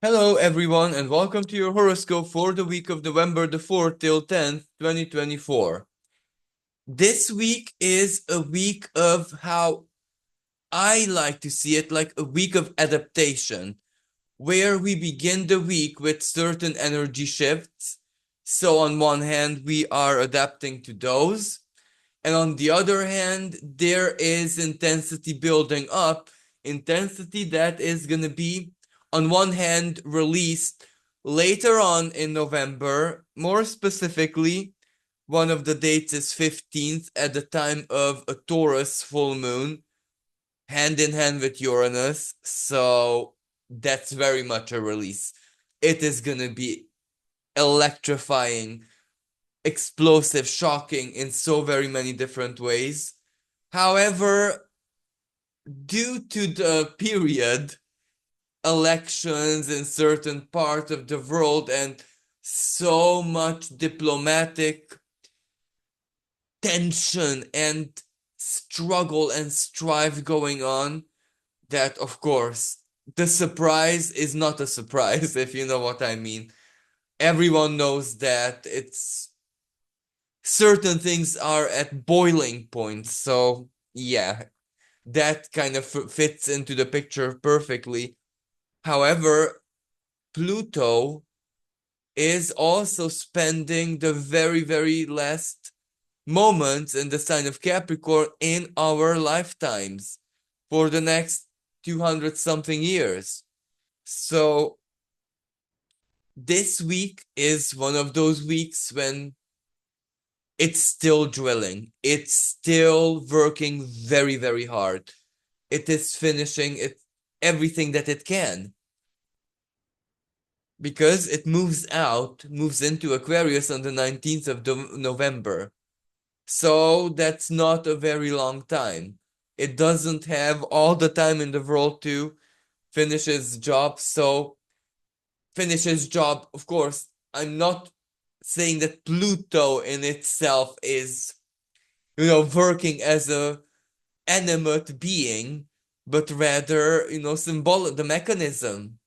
Hello everyone and welcome to your horoscope for the week of November the 4th till 10th, 2024. This week is a week of how I like to see it, like a week of adaptation, where we begin the week with certain energy shifts. So on one hand, we are adapting to those, and on the other hand, there is intensity building up, intensity that is going to be, on one hand, released later on in November. More specifically, one of the dates is 15th at the time of a Taurus full moon, hand in hand with Uranus. So that's very much a release. It is going to be electrifying, explosive, shocking in so very many different ways. However, due to the period, elections in certain part of the world and so much diplomatic tension and struggle and strife going on, that of course the surprise is not a surprise, if you know what I mean. Everyone knows that it's certain things are at boiling points. So, yeah, that kind of fits into the picture perfectly. However, Pluto is also spending the very, very last moments in the sign of Capricorn in our lifetimes for the next 200 something years. So, this week is one of those weeks when it's still drilling. It's still working very, very hard. It is finishing everything that it can. Because it moves into Aquarius on the 19th of November. So that's not a very long time. It doesn't have all the time in the world to finish his job. So finish his job, of course, I'm not saying that Pluto in itself is working as a animate being, but rather, symbolic, the mechanism.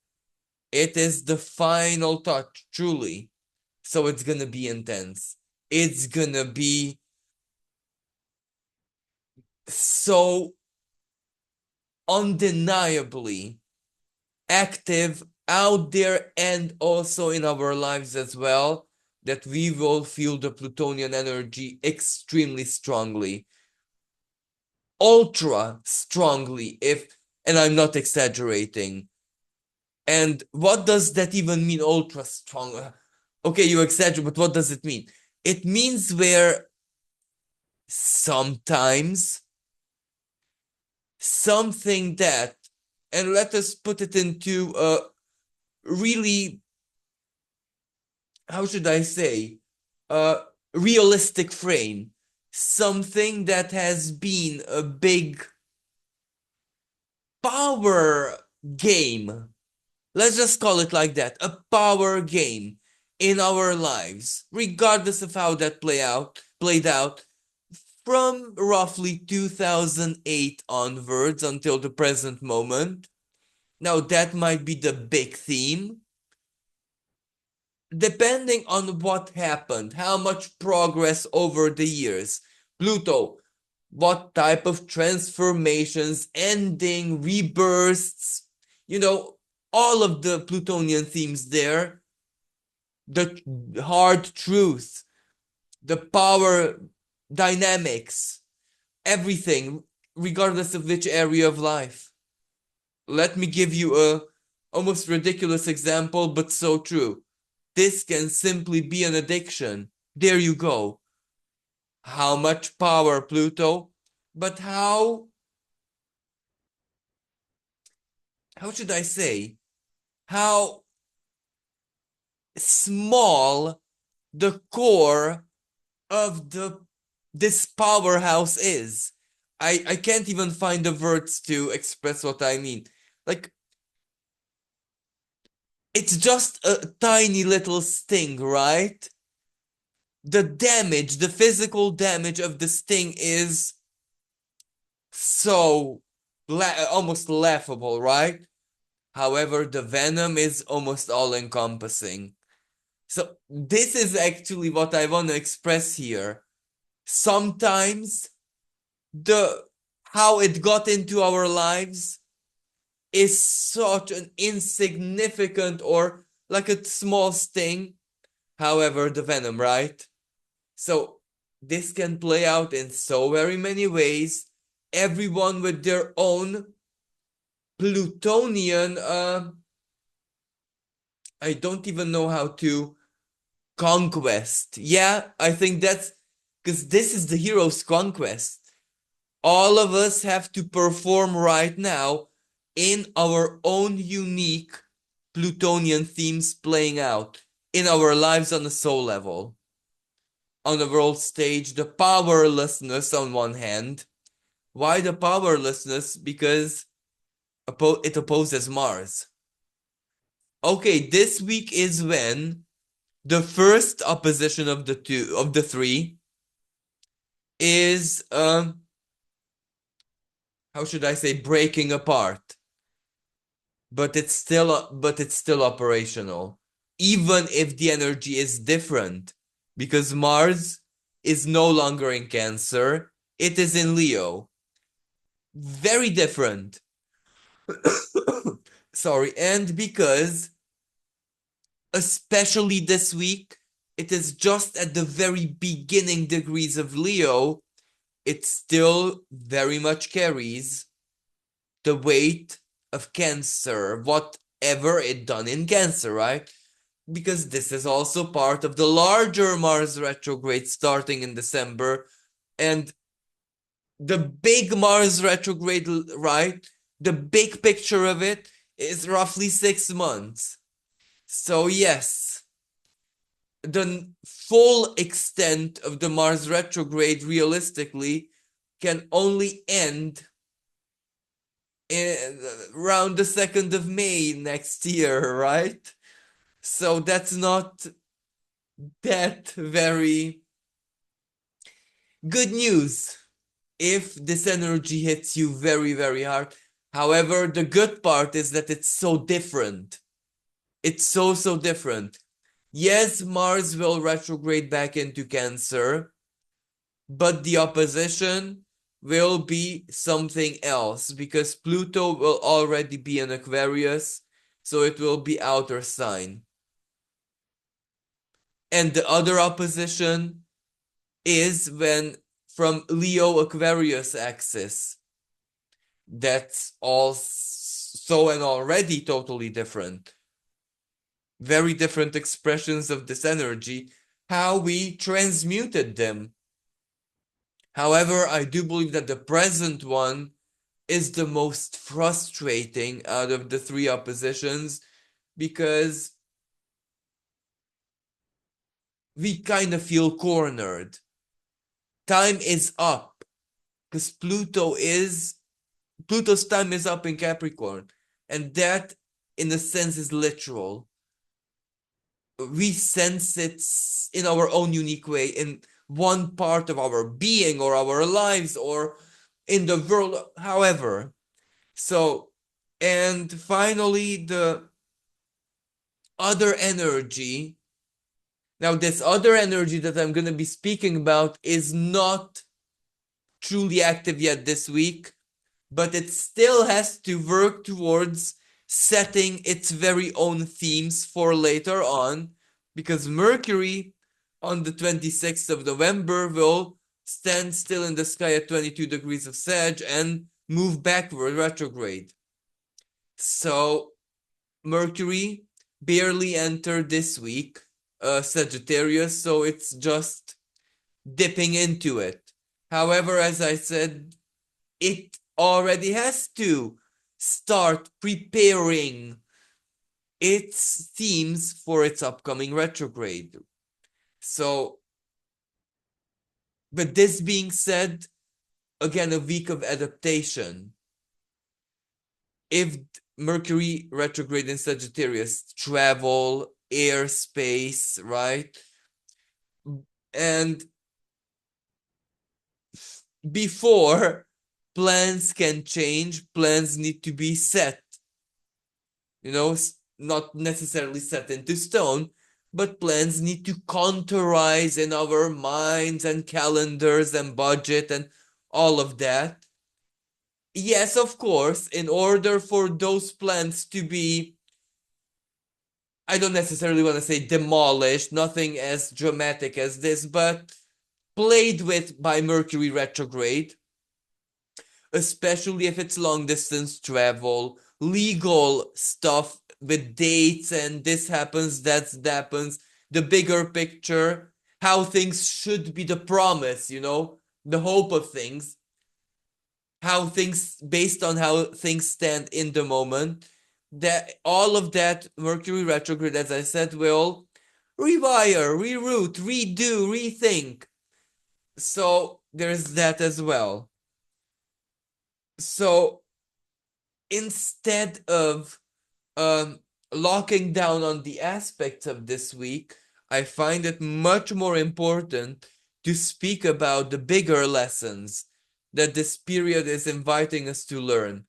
It is the final touch, truly. So it's gonna be intense. It's gonna be so undeniably active out there and also in our lives as well, that we will feel the Plutonian energy extremely strongly, ultra strongly, and I'm not exaggerating. And what does that even mean, ultra strong? Okay, you exaggerate, but what does it mean? It means where sometimes something that, and let us put it into a really, how should I say, a realistic frame, something that has been a big power game. Let's just call it like that, a power game in our lives, regardless of how that played out from roughly 2008 onwards until the present moment. Now that might be the big theme. Depending on what happened, how much progress over the years, Pluto, what type of transformations, ending, rebirths, all of the Plutonian themes there, the hard truth, the power dynamics, everything, regardless of which area of life. Let me give you a almost ridiculous example, but so true. This can simply be an addiction. There you go. How much power, Pluto? But how should I say? How small the core of this powerhouse is. I can't even find the words to express what I mean. Like, it's just a tiny little sting, right? The damage, the physical damage of the sting is so almost laughable, right? However, the venom is almost all-encompassing. So this is actually what I want to express here. Sometimes how it got into our lives is such an insignificant or like a small sting. However, the venom, right? So this can play out in so very many ways, everyone with their own Plutonian, I don't even know how to conquest. Yeah, I think that's because this is the hero's conquest. All of us have to perform right now in our own unique Plutonian themes playing out in our lives on a soul level. On the world stage, the powerlessness on one hand. Why the powerlessness? Because it opposes Mars. Okay, this week is when the first opposition of the three is how should I say, breaking apart. But it's still operational. Even if the energy is different. Because Mars is no longer in Cancer, it is in Leo. Very different. Sorry, and because especially this week, it is just at the very beginning degrees of Leo, it still very much carries the weight of Cancer, whatever it done in Cancer, right? Because this is also part of the larger Mars retrograde starting in December, and the big Mars retrograde, right? The big picture of it is roughly 6 months. So yes, the full extent of the Mars retrograde realistically can only end around the 2nd of May next year, right? So that's not that very good news if this energy hits you very, very hard. However, the good part is that it's so different. It's so different. Yes, Mars will retrograde back into Cancer, but the opposition will be something else because Pluto will already be in Aquarius, so it will be outer sign. And the other opposition is when from Leo Aquarius axis. That's also and already totally different. Very different expressions of this energy, how we transmuted them. However, I do believe that the present one is the most frustrating out of the three oppositions because we kind of feel cornered. Time is up because Pluto's time is up in Capricorn, and that in a sense is literal. We sense it in our own unique way in one part of our being or our lives or in the world, however. So, and finally, the other energy. Now, this other energy that I'm going to be speaking about is not truly active yet this week, but it still has to work towards setting its very own themes for later on, because Mercury on the 26th of November will stand still in the sky at 22 degrees of Sag and move backward retrograde. So Mercury barely entered this week, Sagittarius, so it's just dipping into it. However, as I said, it already has to start preparing its themes for its upcoming retrograde. So, but this being said, again, a week of adaptation. If Mercury retrograde in Sagittarius, travel, airspace, right? And before plans can change, plans need to be set. not necessarily set into stone, but plans need to contourize in our minds and calendars and budget and all of that. Yes, of course, in order for those plans to be, I don't necessarily want to say demolished, nothing as dramatic as this, but played with by Mercury retrograde, especially if it's long distance travel, legal stuff with dates and this happens, that happens, the bigger picture, how things should be, the promise, the hope of things, how things, based on how things stand in the moment, that all of that Mercury retrograde, as I said, will rewire, reroute, redo, rethink. So there's that as well. So instead of locking down on the aspects of this week, I find it much more important to speak about the bigger lessons that this period is inviting us to learn.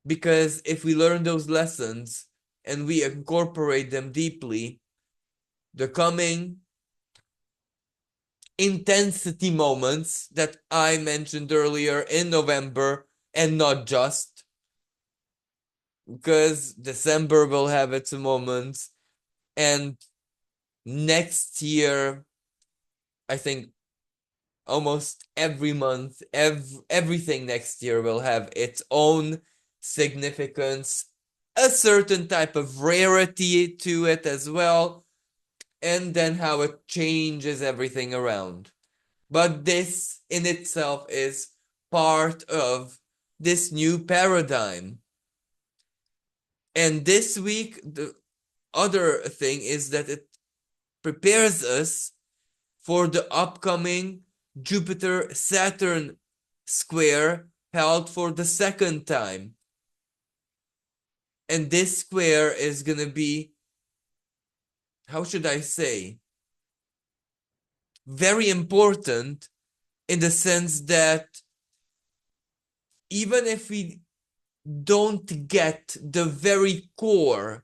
Because if we learn those lessons and we incorporate them deeply, the coming intensity moments that I mentioned earlier in November, and not just, because December will have its moments, and next year, I think almost every month, everything next year will have its own significance, a certain type of rarity to it as well, and then how it changes everything around. But this in itself is part of this new paradigm. And this week, the other thing is that it prepares us for the upcoming Jupiter-Saturn square held for the second time. And this square is going to be, how should I say, very important in the sense that even if we don't get the very core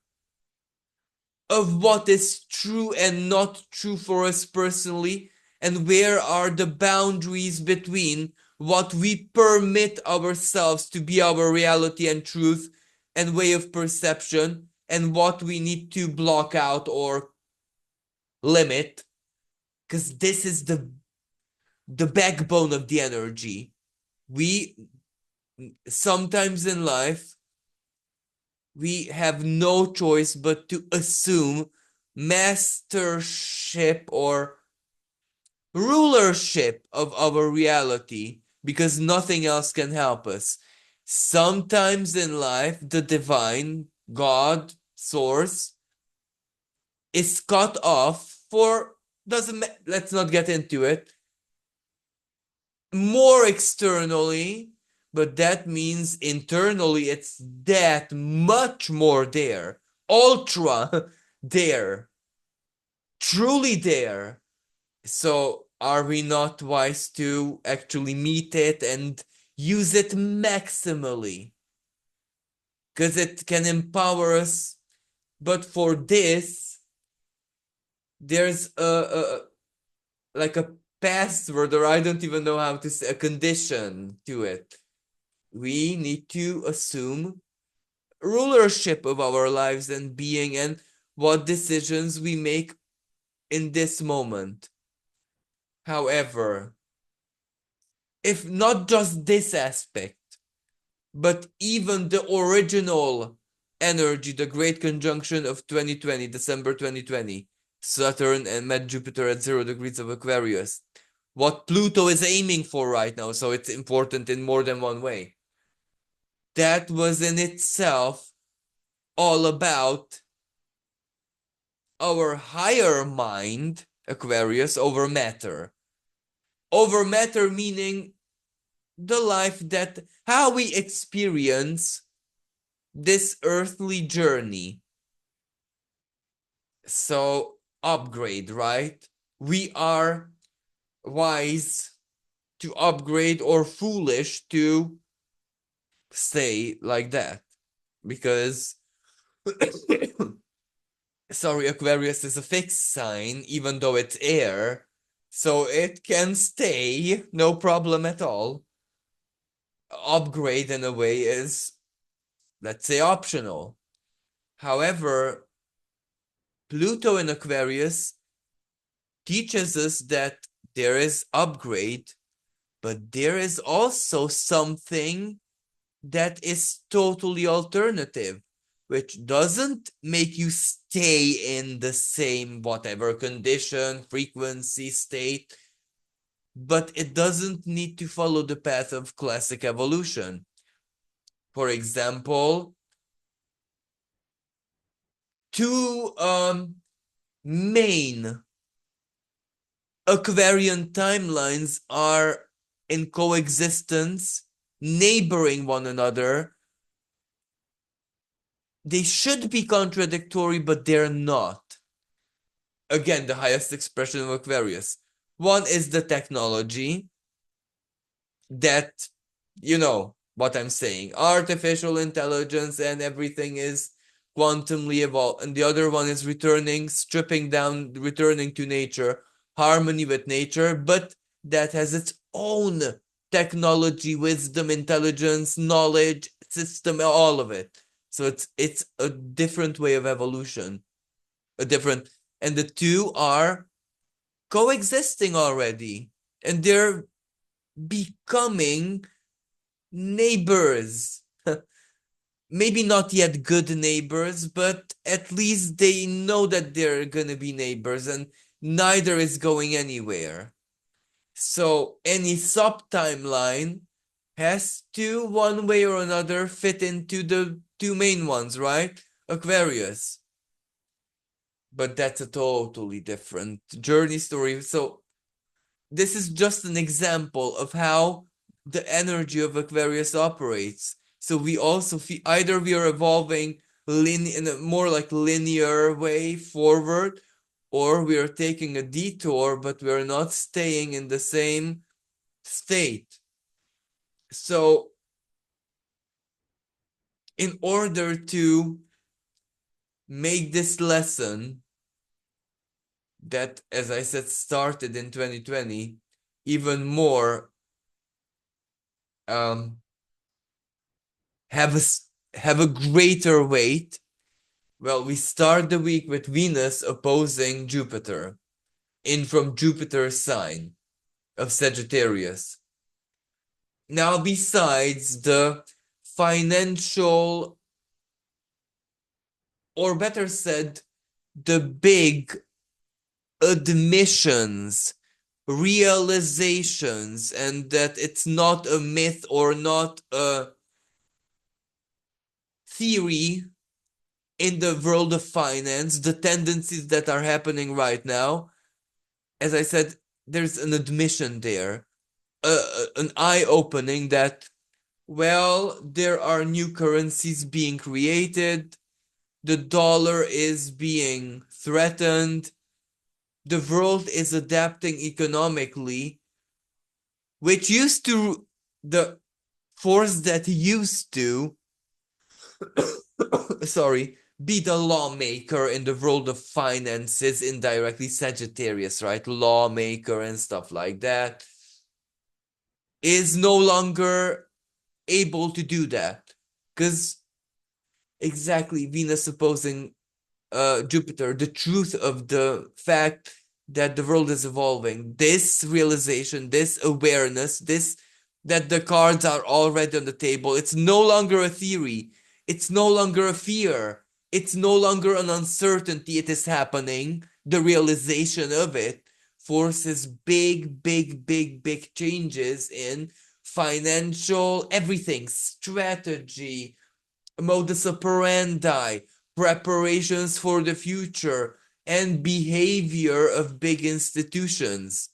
of what is true and not true for us personally, and where are the boundaries between what we permit ourselves to be our reality and truth and way of perception, and what we need to block out or limit, because this is the backbone of the energy. We sometimes in life we have no choice but to assume mastership or rulership of our reality because nothing else can help us. Sometimes in life, the divine, God, source, is cut off for, let's not get into it, more externally, but that means internally it's that much more there, ultra there, truly there. So are we not wise to actually meet it and use it maximally? Because it can empower us, but for this, there's like a password, or I don't even know how to say, a condition to it. We need to assume rulership of our lives and being and what decisions we make in this moment. However, if not just this aspect, but even the original energy, the great conjunction of 2020, December 2020, Saturn and met Jupiter at 0 degrees of Aquarius, what Pluto is aiming for right now, so it's important in more than one way. That was in itself all about our higher mind, Aquarius, over matter. Over matter meaning the life that, how we experience this earthly journey. So, upgrade, right? We are wise to upgrade or foolish to stay like that. Because Sorry, Aquarius is a fixed sign, even though it's air, so it can stay, no problem at all. Upgrade in a way is, let's say, optional. However, Pluto in Aquarius teaches us that there is upgrade, but there is also something that is totally alternative, which doesn't make you stay in the same whatever condition, frequency, state, but it doesn't need to follow the path of classic evolution. For example, two main Aquarian timelines are in coexistence, neighboring one another. They should be contradictory, but they're not. Again, the highest expression of Aquarius. One is the technology that, you know what I'm saying, artificial intelligence and everything is quantumly evolved. And the other one is returning, stripping down, returning to nature, harmony with nature, but that has its own technology, wisdom, intelligence, knowledge, system, all of it. So it's a different way of evolution, and the two are coexisting already, and they're becoming neighbors. Maybe not yet good neighbors, but at least they know that they're gonna be neighbors, and neither is going anywhere. So any sub timeline has to, one way or another, fit into the two main ones, right? Aquarius. But that's a totally different journey story. So this is just an example of how the energy of Aquarius operates. So we also feel either we are evolving in a more like linear way forward, or we are taking a detour, but we are not staying in the same state. So in order to make this lesson that, as I said, started in 2020, even more have a greater weight. Well, we start the week with Venus opposing Jupiter in from Jupiter's sign of Sagittarius. Now, besides the financial, or better said, the big admissions, realizations, and that it's not a myth or not a theory in the world of finance, the tendencies that are happening right now, as I said, there's an admission there, an eye-opening that, well, there are new currencies being created, the dollar is being threatened, the world is adapting economically, which used to, the force that used to, sorry, be the lawmaker in the world of finances, indirectly Sagittarius, right? Lawmaker and stuff like that, is no longer able to do that. Because exactly, Venus opposing Jupiter, the truth of the fact that the world is evolving, this realization, this awareness, this that the cards are already on the table. It's no longer a theory. It's no longer a fear. It's no longer an uncertainty. It is happening. The realization of it forces big, big, big, big changes in financial everything, strategy, modus operandi, preparations for the future, and behavior of big institutions,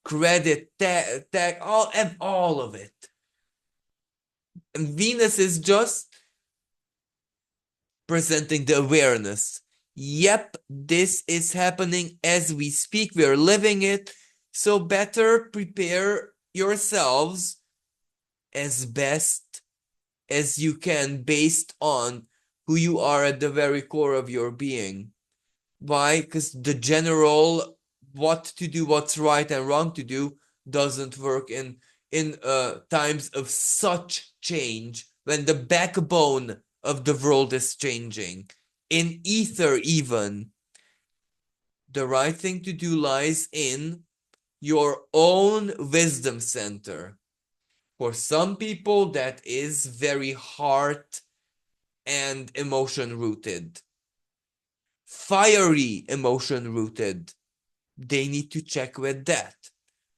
credit, tech, all of it. And Venus is just presenting the awareness. Yep, this is happening as we speak. We are living it. So better prepare yourselves as best as you can based on who you are at the very core of your being. Why? Because the general what to do, what's right and wrong to do doesn't work in times of such change, when the backbone of the world is changing. In ether even, the right thing to do lies in your own wisdom center. For some people, that is very heart and emotion rooted, fiery emotion rooted. They need to check with that.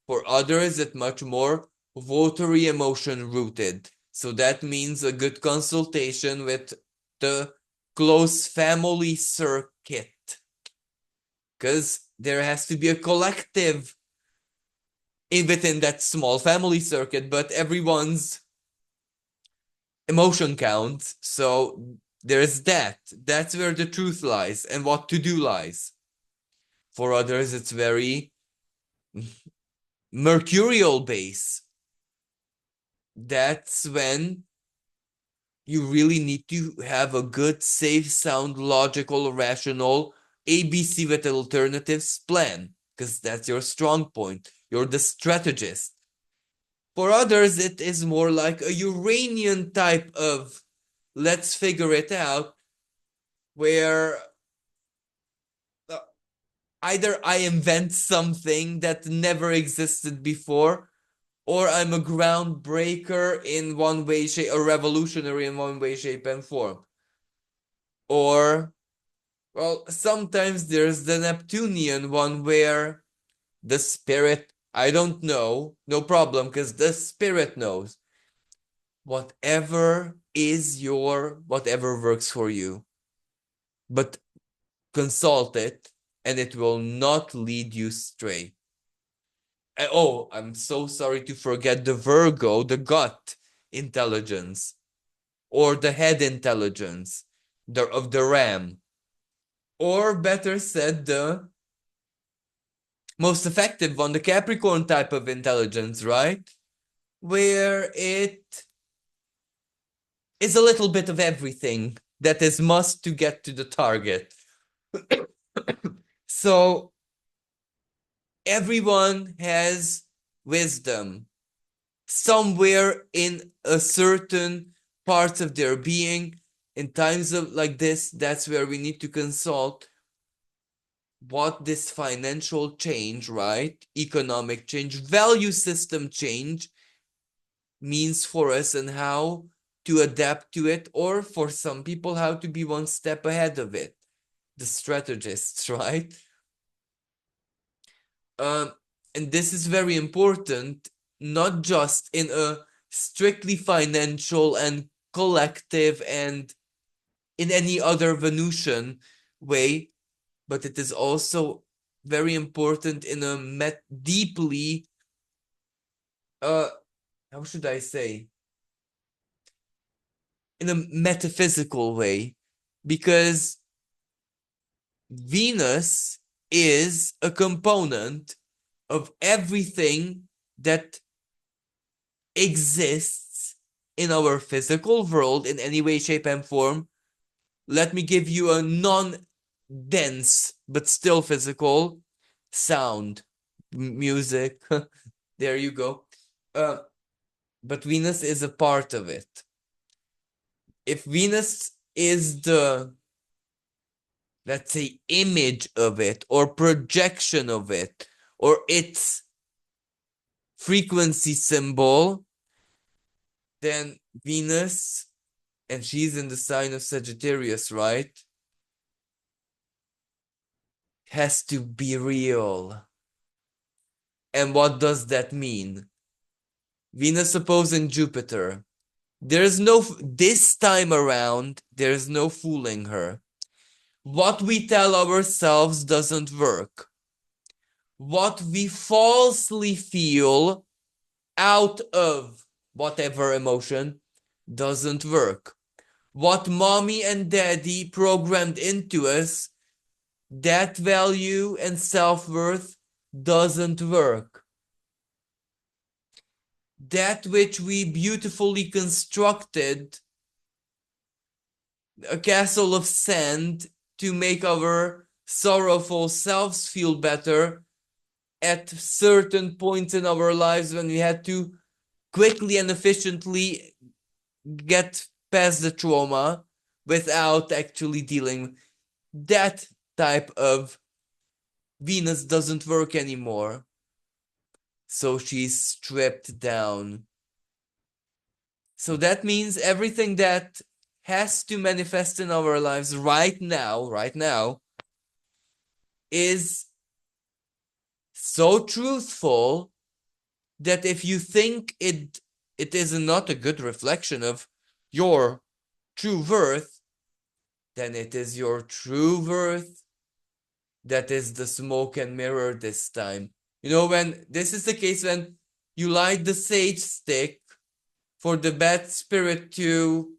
For others, it's much more watery emotion rooted. So that means a good consultation with the close family circuit, because there has to be a collective within that small family circuit, but everyone's emotion counts. So there's that. That's where the truth lies and what to do lies. For others, it's very mercurial base. That's when you really need to have a good, safe, sound, logical, rational ABC with alternatives plan, because that's your strong point. You're the strategist. For others, it is more like a Uranian type of let's figure it out, where either I invent something that never existed before, or I'm a groundbreaker in one way, shape, a revolutionary in one way, shape, and form. Or, well, sometimes there's the Neptunian one where the spirit, I don't know, no problem, because the spirit knows. Whatever whatever works for you. But consult it, and it will not lead you astray. Oh, I'm so sorry to forget the Virgo, the gut intelligence, or the head intelligence of the ram, or better said, the most effective one, the Capricorn type of intelligence, right? Where it is a little bit of everything that is must to get to the target. So everyone has wisdom somewhere in a certain parts of their being. In times of like this, that's where we need to consult what this financial change, right? Economic change, value system change means for us, and how to adapt to it, or for some people, how to be one step ahead of it. The strategists, right? Um, and this is very important, not just in a strictly financial and collective and in any other Venusian way, but it is also very important in a deeply, how should I say, in a metaphysical way, because Venus is a component of everything that exists in our physical world in any way, shape, and form. Let me give you a non-dense but still physical sound, music. There you go. But Venus is a part of it. If Venus is the, let's say, image of it, or projection of it, or its frequency symbol, then Venus, and she's in the sign of Sagittarius, right? Has to be real. And what does that mean? Venus opposing Jupiter. There's no, this time around, there's no fooling her. What we tell ourselves doesn't work. What we falsely feel out of whatever emotion doesn't work. What mommy and daddy programmed into us, that value and self-worth doesn't work. That which we beautifully constructed a castle of sand to make our sorrowful selves feel better at certain points in our lives when we had to quickly and efficiently get past the trauma without actually dealing. That type of Venus doesn't work anymore. So she's stripped down. So that means everything that has to manifest in our lives right now, is so truthful that if you think it is not a good reflection of your true worth, then it is your true worth that is the smoke and mirror this time. You know, when this is the case, when you light the sage stick for the bad spirit to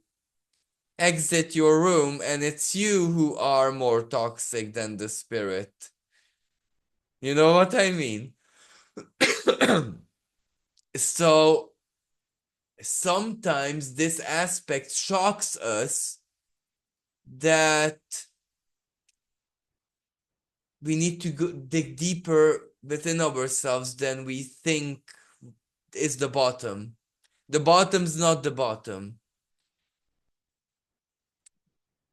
exit your room, and it's you who are more toxic than the spirit. You know what I mean? So sometimes this aspect shocks us that we need to dig deeper within ourselves than we think is the bottom. The bottom's not the bottom.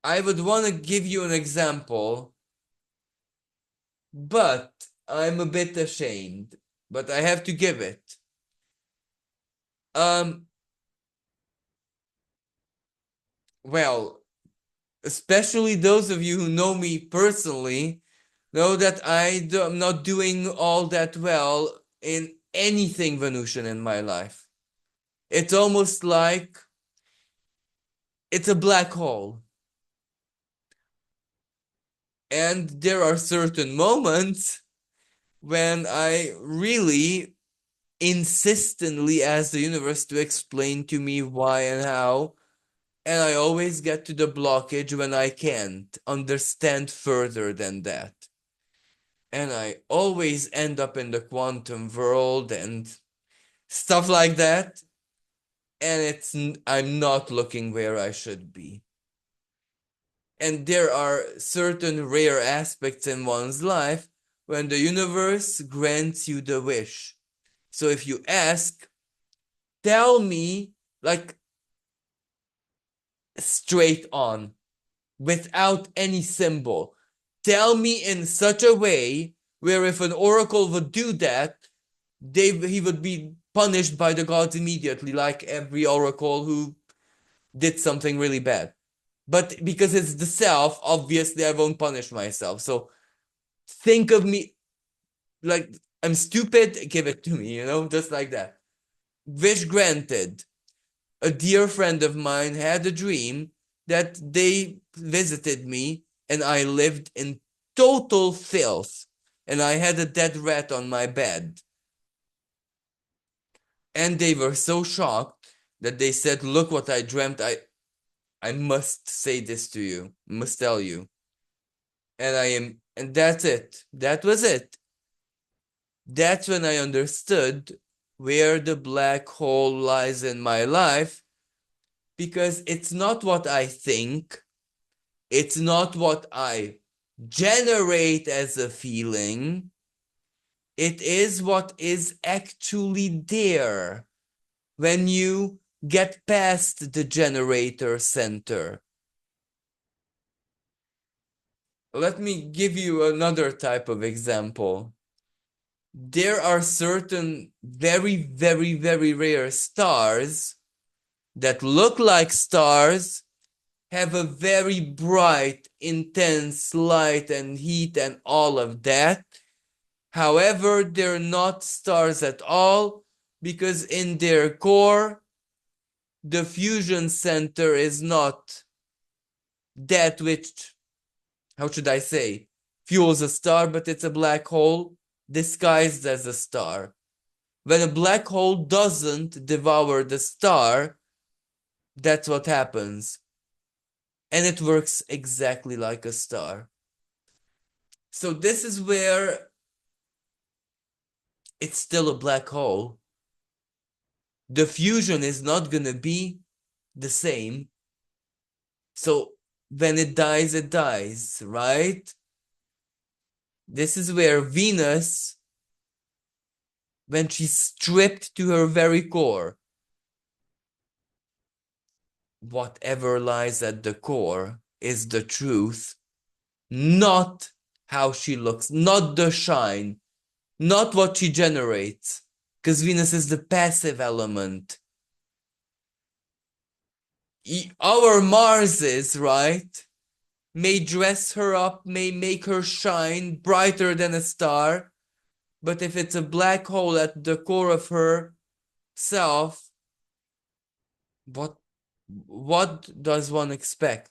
I would want to give you an example, but I'm a bit ashamed, but I have to give it. Well, especially those of you who know me personally know that I'm not doing all that well in anything Venusian in my life. It's almost like it's a black hole. And there are certain moments when I really insistently ask the universe to explain to me why and how. And I always get to the blockage when I can't understand further than that. And I always end up in the quantum world and stuff like that. And I'm not looking where I should be. And there are certain rare aspects in one's life when the universe grants you the wish. So if you ask, tell me, like, straight on, without any symbol, tell me in such a way where if an oracle would do that, he would be punished by the gods immediately, like every oracle who did something really bad. But because it's the self, obviously I won't punish myself. So think of me like I'm stupid, give it to me, just like that. Wish granted. A dear friend of mine had a dream that they visited me and I lived in total filth and I had a dead rat on my bed. And they were so shocked that they said, look what I dreamt. I must say this to you, must tell you. And that's it. That was it. That's when I understood where the black hole lies in my life, because it's not what I think, it's not what I generate as a feeling, it is what is actually there when you get past the generator center. Let me give you another type of example. There are certain very, very, very rare stars that look like stars, have a very bright, intense light and heat and all of that. However, they're not stars at all because in their core, the fusion center is not that which, how should I say, fuels a star, but it's a black hole disguised as a star. When a black hole doesn't devour the star, that's what happens. And it works exactly like a star. So this is where it's still a black hole. The fusion is not going to be the same. So when it dies, right? This is where Venus, when she's stripped to her very core, whatever lies at the core is the truth, not how she looks, not the shine, not what she generates, because Venus is the passive element. Our Marses, right, may dress her up, may make her shine brighter than a star, but if it's a black hole at the core of her self, what does one expect?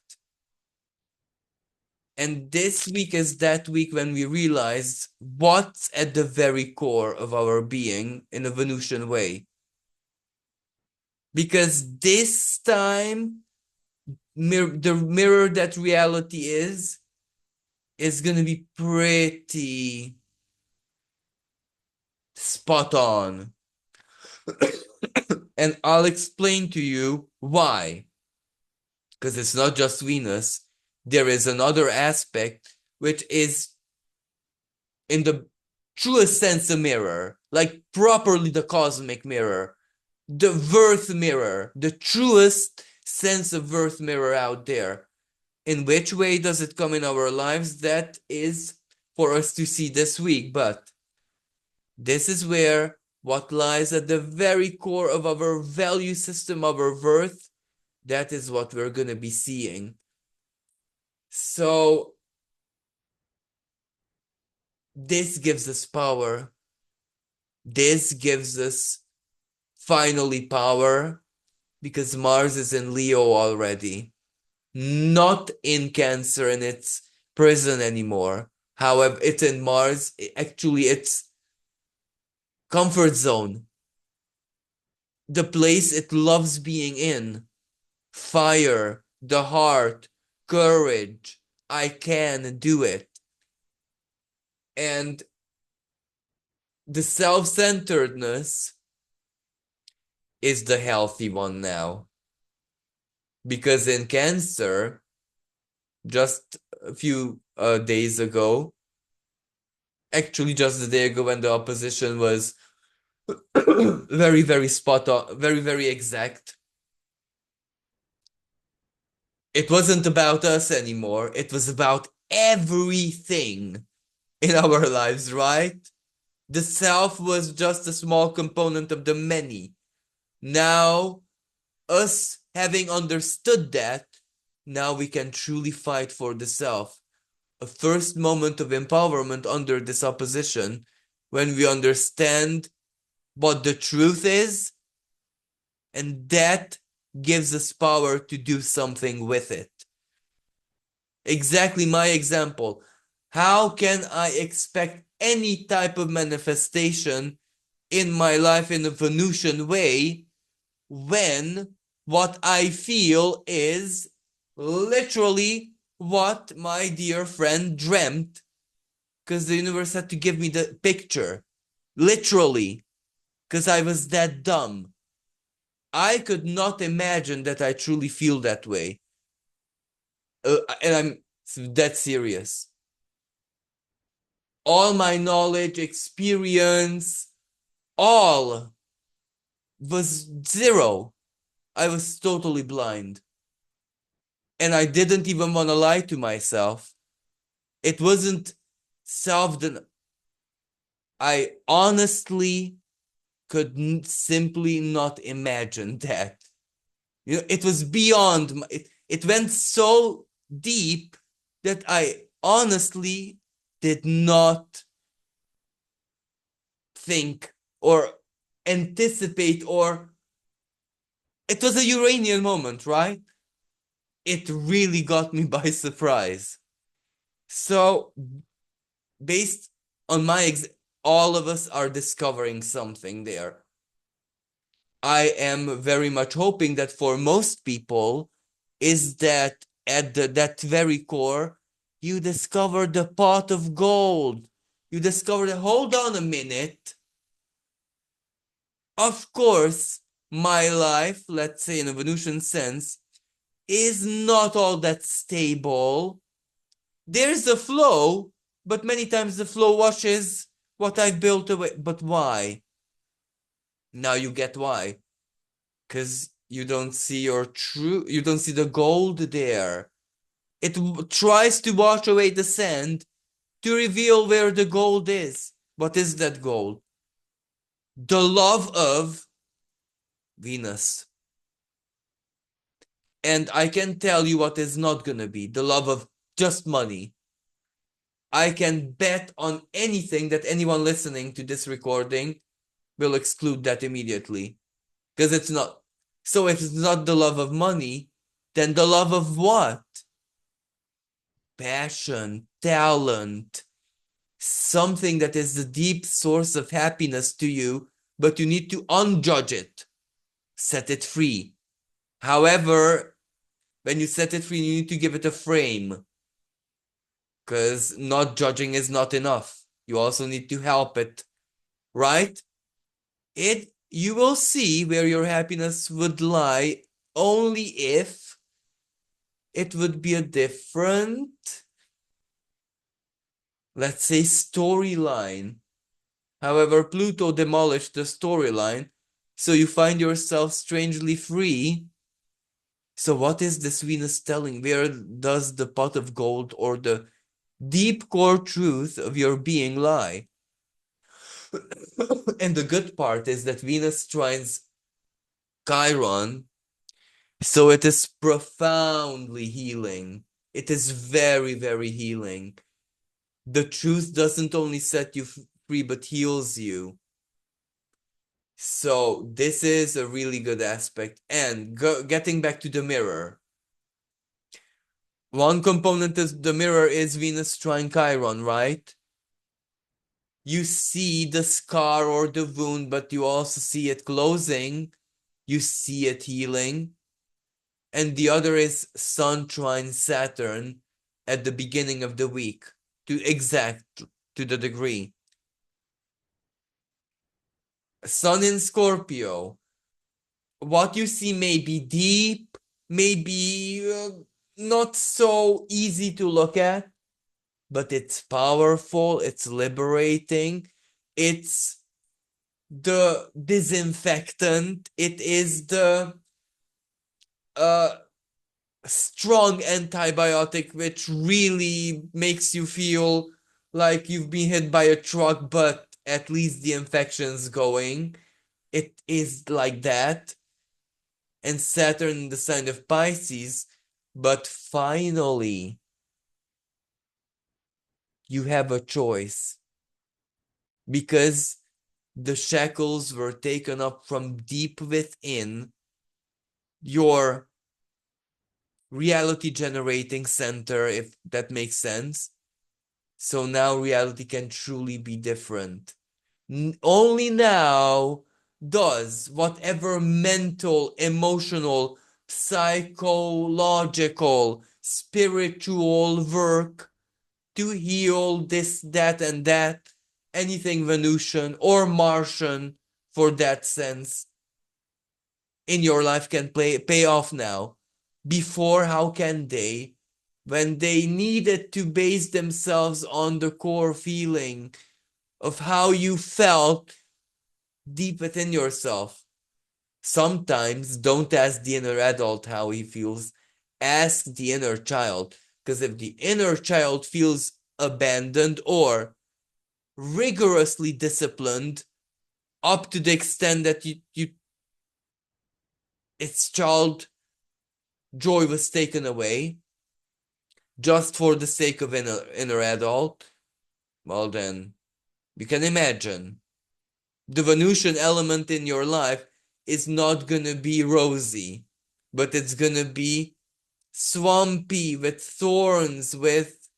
And this week is that week when we realize what's at the very core of our being in a Venusian way. Because this time, the mirror that reality is going to be pretty spot on. And I'll explain to you why. Because it's not just Venus. There is another aspect which is in the truest sense a mirror, like properly the cosmic mirror, the Earth mirror, the truest sense of Earth mirror out there. In which way does it come in our lives? That is for us to see this week, but this is where what lies at the very core of our value system of our Earth, that is what we're going to be seeing. So this gives us power. This gives us finally power because Mars is in Leo already, not in Cancer in its prison anymore. However, it's in Mars, actually it's comfort zone, the place it loves being in. Fire, the heart, courage, I can do it. And the self-centeredness is the healthy one now. Because in Cancer, just a few days ago, actually just a day ago when the opposition was very, very spot on, very, very exact. It wasn't about us anymore. It was about everything in our lives, right? The self was just a small component of the many. Now, us having understood that, now we can truly fight for the self. A first moment of empowerment under this opposition when we understand what the truth is, and that gives us power to do something with it. Exactly my example. How can I expect any type of manifestation in my life in a Venusian way when what I feel is literally what my dear friend dreamt? Because the universe had to give me the picture. Literally. Because I was that dumb. I could not imagine that I truly feel that way. And I'm that serious. All my knowledge, experience, all was zero. I was totally blind. And I didn't even want to lie to myself. It wasn't self-denial. I honestly could simply not imagine that. You know, it was beyond, it went so deep that I honestly did not think or anticipate, or it was a Uranian moment, right? It really got me by surprise. So, based on all of us are discovering something there. I am very much hoping that for most people is that at that very core, you discover the pot of gold. You discover that, hold on a minute. Of course, my life, let's say in a Venusian sense, is not all that stable. There's a flow, but many times the flow washes what I've built away. But why? Now you get why. Because you don't see you don't see the gold there. It tries to wash away the sand to reveal where the gold is. What is that gold? The love of Venus. And I can tell you what is not going to be the love of just money. I can bet on anything that anyone listening to this recording will exclude that immediately. Because it's not. So if it's not the love of money, then the love of what? Passion, talent, something that is the deep source of happiness to you, but you need to unjudge it, set it free. However, when you set it free, you need to give it a frame, because not judging is not enough. You also need to help it, right? You will see where your happiness would lie only if it would be a different, let's say, storyline. However, Pluto demolished the storyline, so you find yourself strangely free. So what is this Venus telling? Where does the pot of gold or the deep core truth of your being lie? And the good part is that Venus trines Chiron, so it is profoundly healing. It is very, very healing. The truth doesn't only set you free, but heals you. So this is a really good aspect. And getting back to the mirror. One component of the mirror is Venus trine Chiron, right? You see the scar or the wound, but you also see it closing. You see it healing. And the other is Sun trine Saturn at the beginning of the week, to the degree. Sun in Scorpio. What you see may be deep, may be not so easy to look at, but it's powerful, it's liberating, it's the disinfectant, it is the strong antibiotic which really makes you feel like you've been hit by a truck, but at least the infection's going. It is like that. And Saturn in the sign of Pisces, but finally, you have a choice because the shackles were taken up from deep within your reality generating center, if that makes sense. So now reality can truly be different. Only now does whatever mental, emotional, psychological, spiritual work to heal this, that, and that, anything Venusian or Martian for that sense in your life can pay off now. Before, how can they? When they needed to base themselves on the core feeling of how you felt deep within yourself. Sometimes don't ask the inner adult how he feels, ask the inner child. Because if the inner child feels abandoned or rigorously disciplined up to the extent that its child joy was taken away just for the sake of inner adult, well then you can imagine the Venusian element in your life is not gonna be rosy, but it's gonna be swampy with thorns, with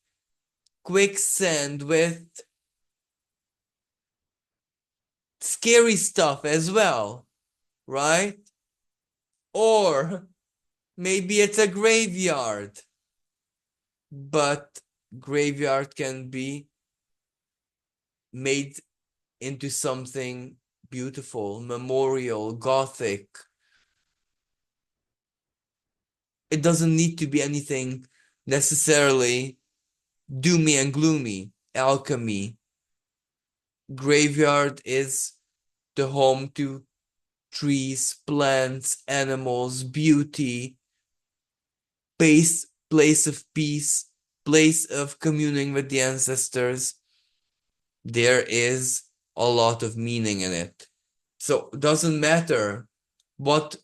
quicksand, with scary stuff as well, right? Or maybe it's a graveyard, but graveyard can be made into something beautiful, memorial, gothic. It doesn't need to be anything necessarily doomy and gloomy. Alchemy. Graveyard is the home to trees, plants, animals, beauty, place of peace, place of communing with the ancestors. There is a lot of meaning in it. So it doesn't matter what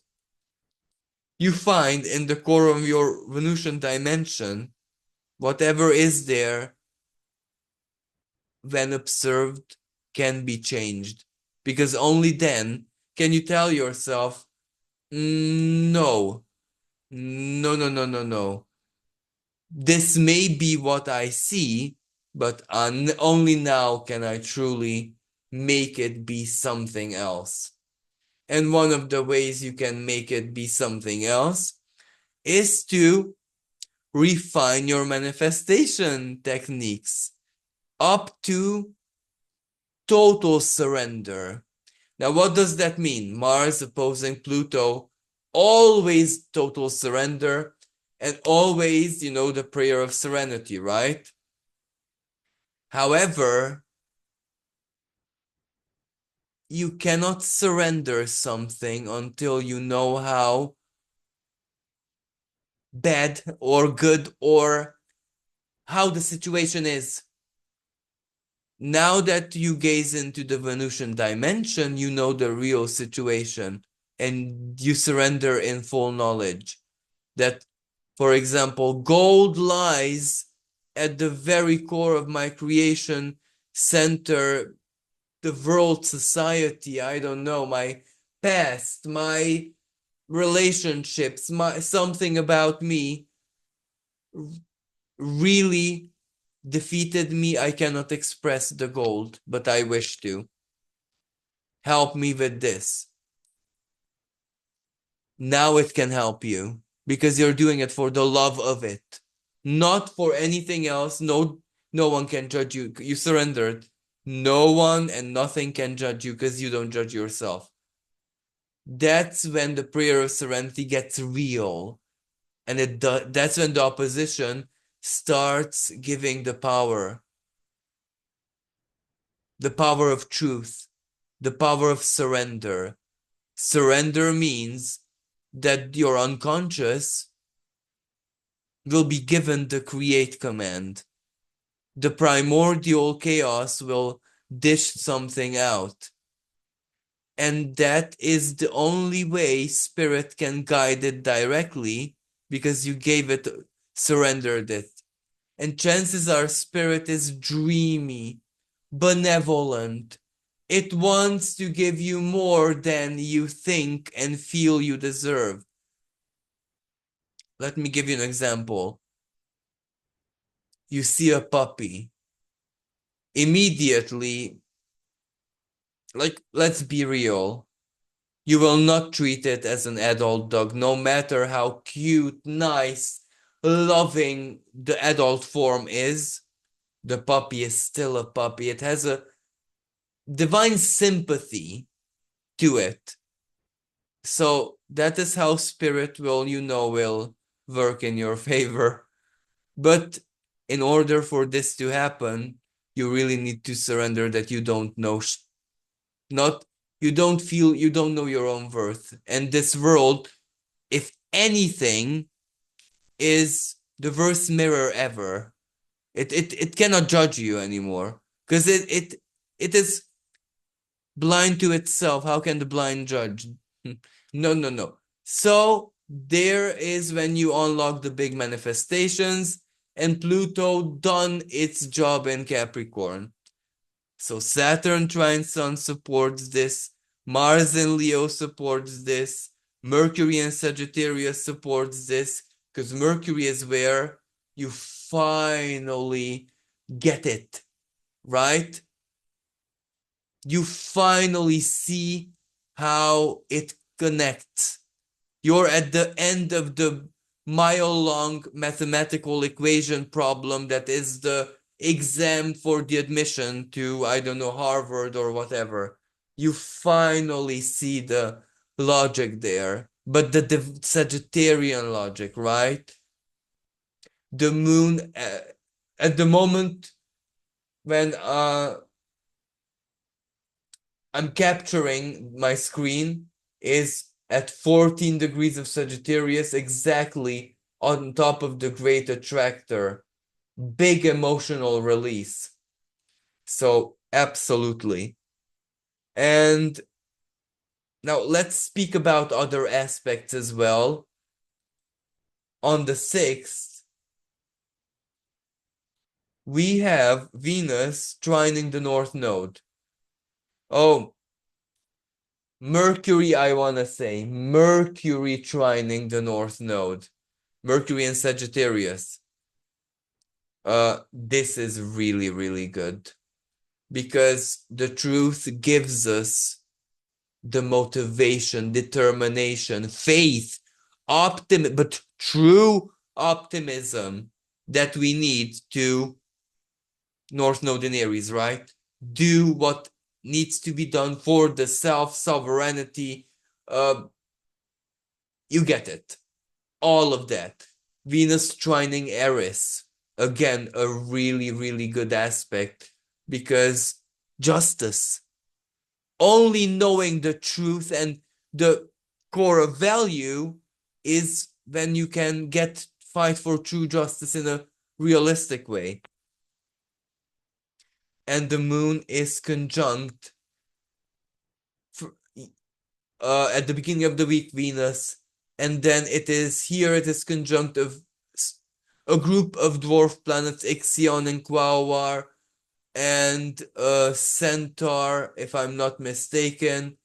you find in the core of your Venusian dimension, whatever is there, when observed, can be changed. Because only then can you tell yourself, no, no, no, no, no, no. This may be what I see, but only now can I truly make it be something else. And one of the ways you can make it be something else is to refine your manifestation techniques up to total surrender. Now, what does that mean? Mars opposing Pluto, always total surrender, and always, the prayer of serenity, right? However, you cannot surrender something until you know how bad or good or how the situation is. Now that you gaze into the Venusian dimension, you know the real situation and you surrender in full knowledge that, for example, gold lies at the very core of my creation center, the world, society, I don't know, my past, my relationships, something about me really defeated me. I cannot express the gold, but I wish to. Help me with this. Now it can help you because you're doing it for the love of it, not for anything else. No one can judge you. You surrendered. No one and nothing can judge you because you don't judge yourself. That's when the prayer of serenity gets real. And that's when the opposition starts giving the power of truth, the power of surrender. Surrender means that your unconscious will be given the create command. The primordial chaos will dish something out. And that is the only way spirit can guide it directly because you gave it, surrendered it. And chances are spirit is dreamy, benevolent. It wants to give you more than you think and feel you deserve. Let me give you an example. You see a puppy. Immediately, let's be real. You will not treat it as an adult dog, no matter how cute, nice, loving the adult form is. The puppy is still a puppy. It has a divine sympathy to it. So that is how spirit will work in your favor. But in order for this to happen, you really need to surrender that you don't know, you don't know your own worth. And this world, if anything, is the worst mirror ever. It cannot judge you anymore because it is blind to itself. How can the blind judge? No, no, no. So there is when you unlock the big manifestations, and Pluto done its job in Capricorn. So Saturn trine Sun supports this, Mars in Leo supports this, Mercury in Sagittarius supports this, because Mercury is where you finally get it, right? You finally see how it connects. You're at the end of the mile-long mathematical equation problem that is the exam for the admission to, I don't know, Harvard or whatever. You finally see the logic there. but the Sagittarian logic, right? The moon at the moment when I'm capturing my screen is at 14 degrees of Sagittarius, exactly on top of the great attractor. Big emotional release. So, absolutely. And now let's speak about other aspects as well. On the 6th, we have Venus trining the North Node. Oh, Mercury, I want to say. Mercury trining the North Node. Mercury and Sagittarius. This is really, really good. Because the truth gives us the motivation, determination, faith, optimism, but true optimism that we need to North Node in Aries, right? Do what needs to be done for the self-sovereignty. You get it. All of that. Venus trining Aries. Again, a really, really good aspect because justice, only knowing the truth and the core value is when you can fight for true justice in a realistic way. And the moon is conjunct for, at the beginning of the week, Venus, and then it is conjunct of a group of dwarf planets, Ixion and Quaoar, and Centaur, if I'm not mistaken,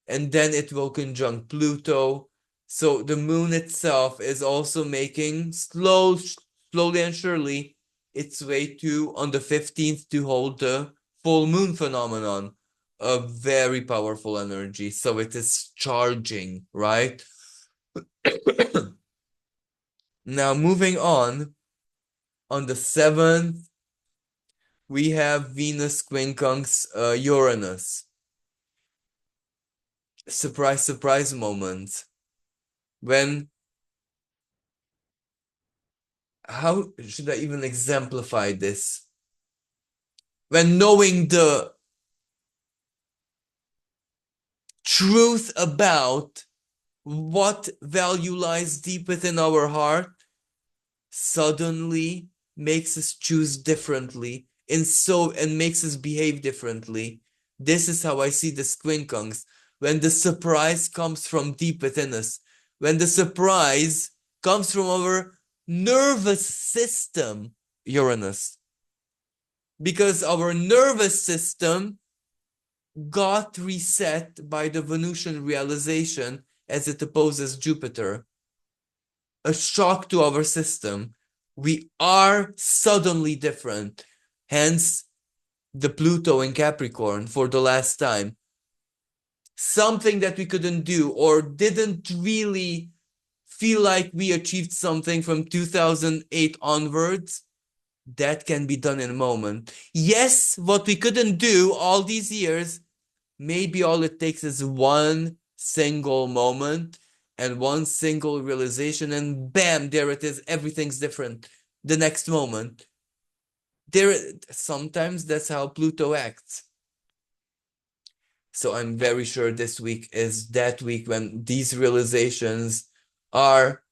and then it will conjunct Pluto. So the moon itself is also making slowly and surely its way to on the 15th to hold the full moon phenomenon. A very powerful energy. So it is charging, right? Now moving on the 7th, we have Venus quincunx Uranus. Surprise, surprise moment. When, how should I even exemplify this? When knowing the truth about what value lies deep within our heart suddenly makes us choose differently and makes us behave differently. This is how I see the quincunx. When the surprise comes from deep within us, when the surprise comes from our nervous system, Uranus, because our nervous system got reset by the Venusian realization as it opposes Jupiter. A shock to our system. We are suddenly different. Hence, the Pluto in Capricorn for the last time. Something that we couldn't do or didn't really feel like we achieved something from 2008 onwards, that can be done in a moment. Yes, what we couldn't do all these years, maybe all it takes is one single moment and one single realization, and bam, there it is. Everything's different the next moment. Sometimes that's how Pluto acts. So I'm very sure this week is that week when these realizations are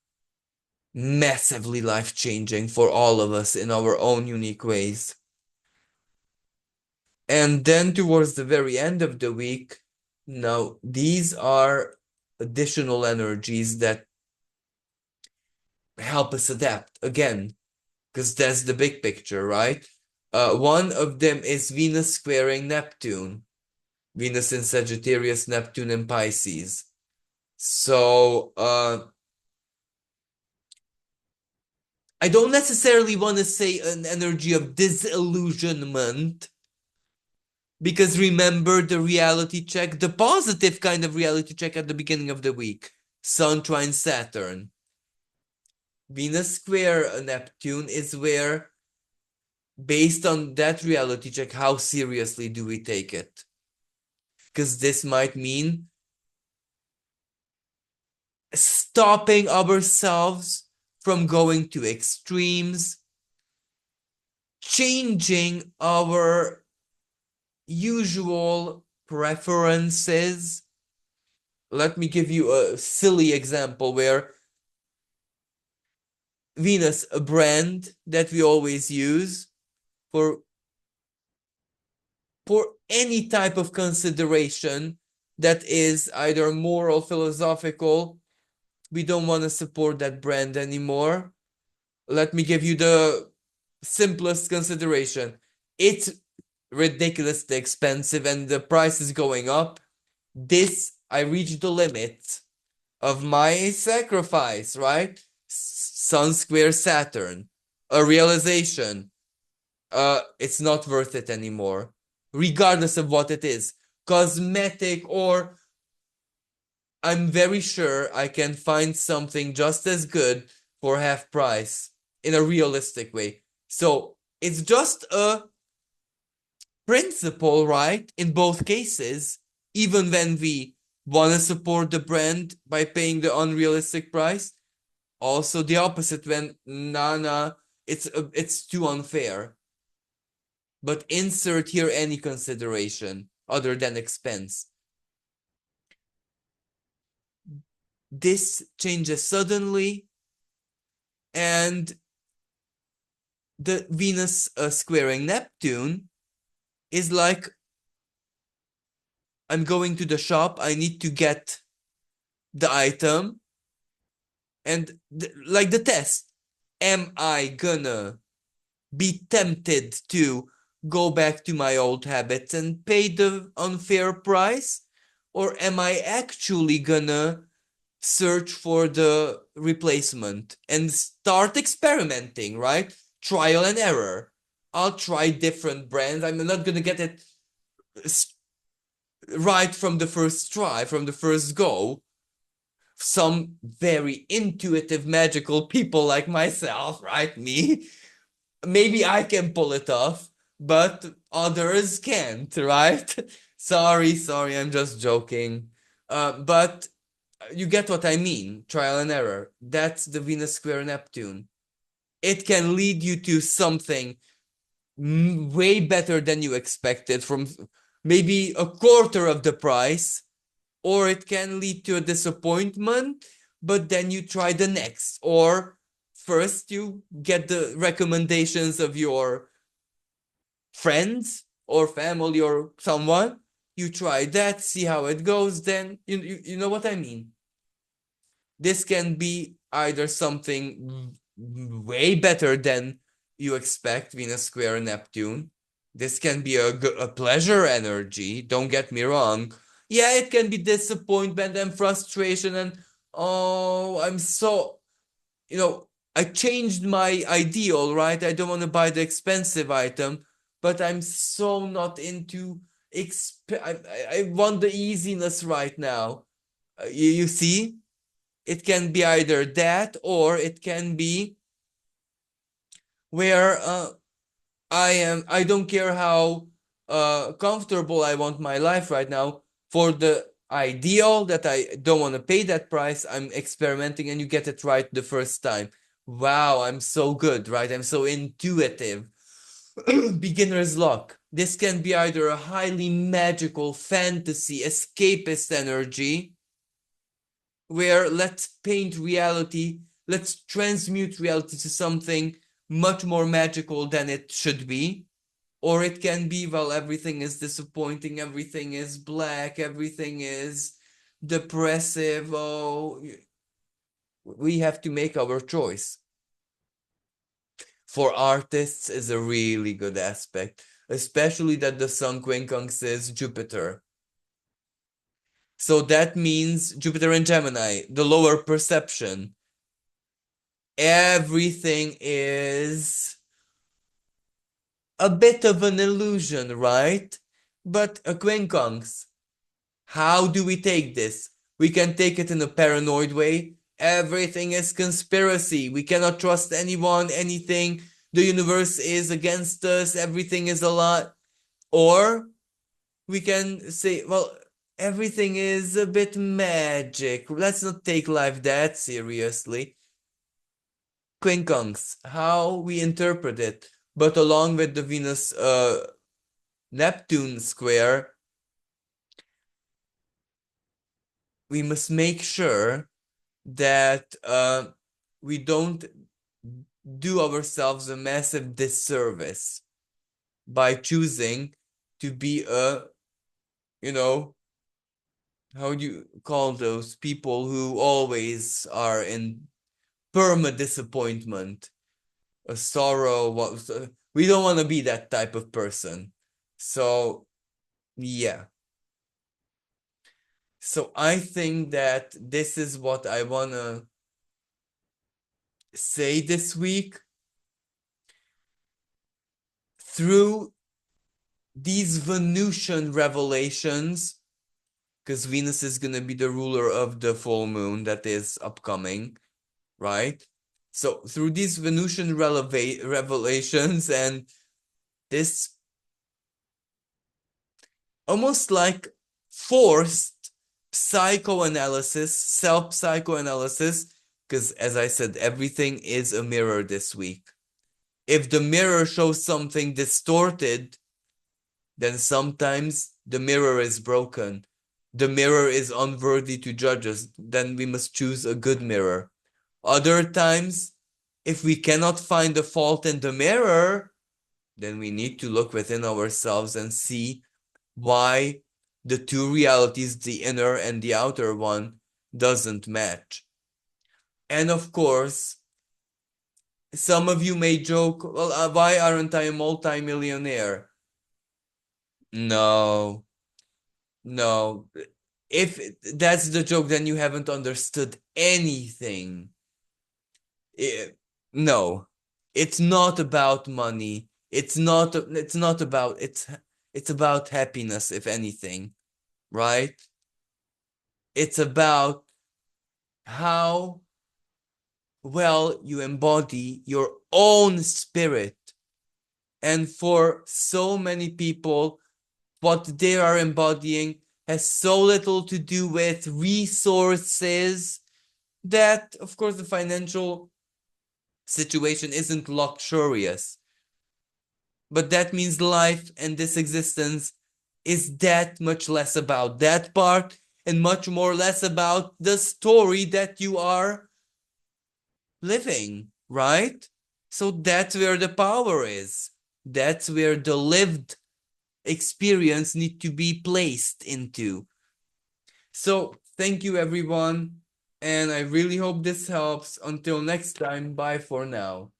massively life-changing for all of us in our own unique ways. And then towards the very end of the week, now these are additional energies that help us adapt again, because that's the big picture, right? One of them is Venus squaring Neptune. Venus in Sagittarius, Neptune in Pisces. So I don't necessarily want to say an energy of disillusionment, because remember the reality check, the positive kind of reality check at the beginning of the week. Sun trine Saturn. Venus square Neptune is where, based on that reality check, how seriously do we take it? Because this might mean stopping ourselves from going to extremes, changing our usual preferences. Let me give you a silly example where Venus, a brand that we always use for any type of consideration that is either moral, philosophical, we don't want to support that brand anymore. Let me give you the simplest consideration. It's ridiculously expensive and the price is going up. I reached the limit of my sacrifice, right? Sun square Saturn, a realization. It's not worth it anymore, regardless of what it is, cosmetic, or I'm very sure I can find something just as good for half price in a realistic way. So it's just a principle, right? In both cases, even when we want to support the brand by paying the unrealistic price, also the opposite when nah, it's too unfair. But insert here any consideration other than expense. This changes suddenly, and the Venus squaring Neptune is like, I'm going to the shop, I need to get the item, and like the test, am I gonna be tempted to go back to my old habits and pay the unfair price? Or am I actually gonna search for the replacement and start experimenting, right? Trial and error. I'll try different brands. I'm not gonna get it right from the first try, from the first go. Some very intuitive, magical people like myself, right? Me, maybe I can pull it off, but others can't, right? sorry, I'm just joking. But you get what I mean. Trial and error. That's the Venus square Neptune. It can lead you to something way better than you expected, from maybe a quarter of the price, or it can lead to a disappointment, but then you try the next. Or first you get the recommendations of your friends or family or someone, you try that, see how it goes, then you know what I mean. This can be either something way better than you expect, Venus square Neptune. This can be a pleasure energy, don't get me wrong. Yeah, it can be disappointment and frustration and, oh, I'm so, I changed my ideal, right? I don't want to buy the expensive item, but I'm so not into I want the easiness right now. You see? It can be either that, or it can be where I don't care how comfortable I want my life right now. For the ideal that I don't want to pay that price, I'm experimenting and you get it right the first time. Wow, I'm so good, right? I'm so intuitive. Beginner's luck. This can be either a highly magical fantasy, escapist energy, where let's paint reality, let's transmute reality to something much more magical than it should be. Or it can be, well, everything is disappointing, everything is black, everything is depressive. Oh, we have to make our choice. For artists is a really good aspect, especially that the sun quincunxes Jupiter. So that means Jupiter in Gemini, the lower perception. Everything is a bit of an illusion, right? But a quincunx, how do we take this? We can take it in a paranoid way. Everything is conspiracy. We cannot trust anyone, anything. The universe is against us. Everything is a lot. Or we can say, well, everything is a bit magic. Let's not take life that seriously. Quincunx, how we interpret it. But along with the Venus Neptune square, we must make sure that we don't do ourselves a massive disservice by choosing to be a, you know, how do you call those people who always are in perma disappointment, a sorrow. We don't want to be that type of person. So, yeah. So I think that this is what I want to say this week. Through these Venusian revelations, because Venus is going to be the ruler of the full moon that is upcoming, right? So through these Venusian revelations and this almost like forced psychoanalysis, self-psychoanalysis, because as I said, everything is a mirror this week. If the mirror shows something distorted, then sometimes the mirror is broken. The mirror is unworthy to judge us. Then we must choose a good mirror. Other times, if we cannot find the fault in the mirror, then we need to look within ourselves and see why the two realities, the inner and the outer one, doesn't match. And of course, some of you may joke, well, why aren't I a multi-millionaire? No, no. If that's the joke, then you haven't understood anything. No, it's not about money. It's not about, it's about happiness, if anything, right? It's about how well you embody your own spirit. And for so many people, what they are embodying has so little to do with resources that, of course, the financial situation isn't luxurious. But that means life and this existence is that much less about that part and much more less about the story that you are living, right? So that's where the power is. That's where the lived experience need to be placed into. So thank you, everyone. And I really hope this helps. Until next time, bye for now.